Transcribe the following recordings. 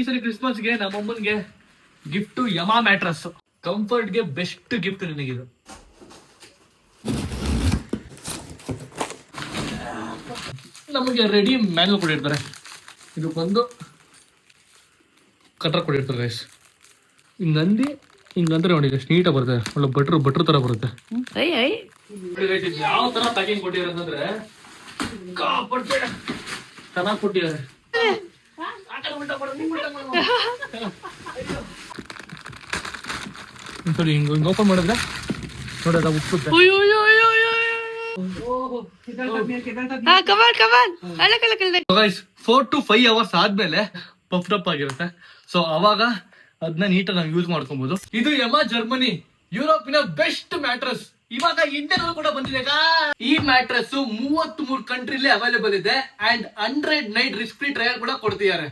ಈ ಸರಿ ಕ್ರಿಸ್ಮಸ್ಗೆ ನಮ್ಮಮ್ಮನ್ಗೆ ಗಿಫ್ಟ್ ಯಮಾ ಮ್ಯಾಟ್ರಸ್. ಕಂಫರ್ಟ್ಗೆ ಬೆಸ್ಟ್ ಗಿಫ್ಟ್ ನಿನಗಿದು. ನಮಗೆ ರೆಡಿ ಮ್ಯಾನ್ಯಲ್ ಕೊಟ್ಟಿರ್ತಾರೆ. ಇದು ಬಂದು ಕಟ್ರ ಕೊಟ್ಟಿರ್ತಾರೆ ಗೈಸ್. ಹಿಂಗಂದ್ರೆ ನೋಡಿ ಎಷ್ಟು ನೀಟಾಗಿ ಬರುತ್ತೆ. ಒಳ್ಳೆ ಬಟ್ರು ತರ ಬರುತ್ತೆ. ಯಾವ ತರ ಪ್ಯಾಕಿಂಗ್ ಕೊಟ್ಟಿರೋದಂದ್ರೆ ಚೆನ್ನಾಗಿ ಕೊಟ್ಟಿದ್ದಾರೆ. ಸರಿ ಹಿಂಗ ಓಪನ್ ಮಾಡಿದ್ರೆ ನೋಡಿ ಅದ ಉಪ್ಪುತ್ತೆ. 4 to 5 hours ಆದ್ಮೇಲೆ ಪಫ್ಡ್ ಅಪ್ ಆಗಿರುತ್ತೆ. ಸೊ ಅವಾಗ ಅದನ್ನ ನೀಟಾಗಿ ನಾವು ಯೂಸ್ ಮಾಡ್ಕೊಬಹುದು. ಇದು ಯಮಾ ಜರ್ಮನಿ, ಯುರೋಪಿನ ಬೆಸ್ಟ್ ಮ್ಯಾಟ್ರಸ್. ಇವಾಗ ಇಂಡಿಯಾ ಕೂಡ ಬಂದಿದೆ. ಈ ಮ್ಯಾಟ್ರಸ್ 33 ಕಂಟ್ರಿಲಿ ಅವೈಲೇಬಲ್ ಇದೆ and 100 night risk free trial ಕೂಡ ಕೊಡ್ತಿದ್ದಾರೆ.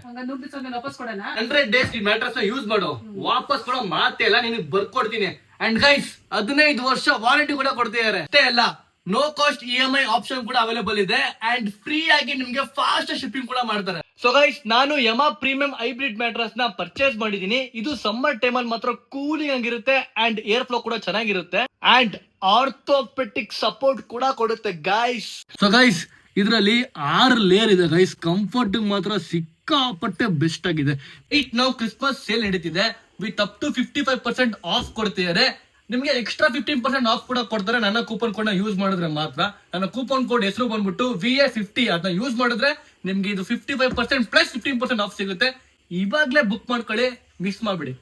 100 ಡೇಸ್ ಈ ಮ್ಯಾಟ್ರಸ್ ಯೂಸ್ ಮಾಡು, ವಾಪಸ್ ಕೊಡೋ ಮಾತೇ ಇಲ್ಲ, ನಿನಗೆ ಬರ್ಕೊಡ್ತೀನಿ. ಅಂಡ್ ಗೈಸ್ 15 ವರ್ಷ ವಾರಂಟಿ ಕೂಡ ಕೊಡ್ತಿದ್ದಾರೆ. ಅಷ್ಟೇ ಅಲ್ಲ, ನೋ ಕಾಸ್ಟ್ EMI ಆಪ್ಷನ್ ಕೂಡ ಅವೈಲೇಬಲ್ ಇದೆ ಅಂಡ್ ಫ್ರೀ ಆಗಿ ನಿಮ್ಗೆ ಫಾಸ್ಟ್ ಶಿಪ್ಪಿಂಗ್ ಕೂಡ ಮಾಡ್ತಾರೆ. ಸೊ ಗೈಸ್, ನಾನು ಯಮಾ ಪ್ರೀಮಿಯಂ ಹೈಬ್ರಿಡ್ ಮ್ಯಾಟ್ರಸ್ ನ ಪರ್ಚೇಸ್ ಮಾಡಿದೀನಿ. ಇದು ಸಮ್ಮರ್ ಟೈಮ್ ಅಲ್ಲಿ ಮಾತ್ರ ಕೂಲಿಂಗ್ ಆಗಿರುತ್ತೆ ಅಂಡ್ ಏರ್ ಫ್ಲೋ ಕೂಡ ಚೆನ್ನಾಗಿರುತ್ತೆ ಅಂಡ್ ಆರ್ಥೋಪೆಟಿಕ್ ಸಪೋರ್ಟ್ ಕೂಡ ಕೊಡುತ್ತೆ ಗೈಸ್. ಸೊ ಗೈಸ್, ಇದರಲ್ಲಿ 6 ಲೇಯರ್ ಇದೆ ಗೈಸ್. ಕಂಫರ್ಟ್ ಮಾತ್ರ ಸಿಕ್ಕಾಪಟ್ಟೆ ಬೆಸ್ಟ್ ಆಗಿದೆ. ಇಟ್ ನಾವು ಕ್ರಿಸ್ಮಸ್ ಸೇಲ್ ನಡೀತಿದೆ ವಿತ್ ಅಪ್ ಟು 55% ಆಫ್ ಕೊಡ್ತಿದ್ದಾರೆ. ನಿಮಗೆ ಎಕ್ಸ್ಟ್ರಾ 15% ಆಫ್ ಕೂಡ ಕೊಡ್ತಾರೆ ನನ್ನ ಕೂಪನ್ ಕೋಡ್ ನ ಯೂಸ್ ಮಾಡಿದ್ರೆ ಮಾತ್ರ. ನನ್ನ ಕೂಪನ್ ಕೋಡ್ ಹೆಸರು ಬಂದ್ಬಿಟ್ಟು VA50. ಅದನ್ನ ಯೂಸ್ ಮಾಡಿದ್ರೆ ನಿಮ್ಗೆ ಇದು 55% ಪ್ಲಸ್ 15% ಆಫ್ ಸಿಗುತ್ತೆ. ಇವಾಗ್ಲೇ ಬುಕ್ ಮಾಡ್ಕೊಳ್ಳಿ, ಮಿಸ್ ಮಾಡ್ಬಿಡಿ.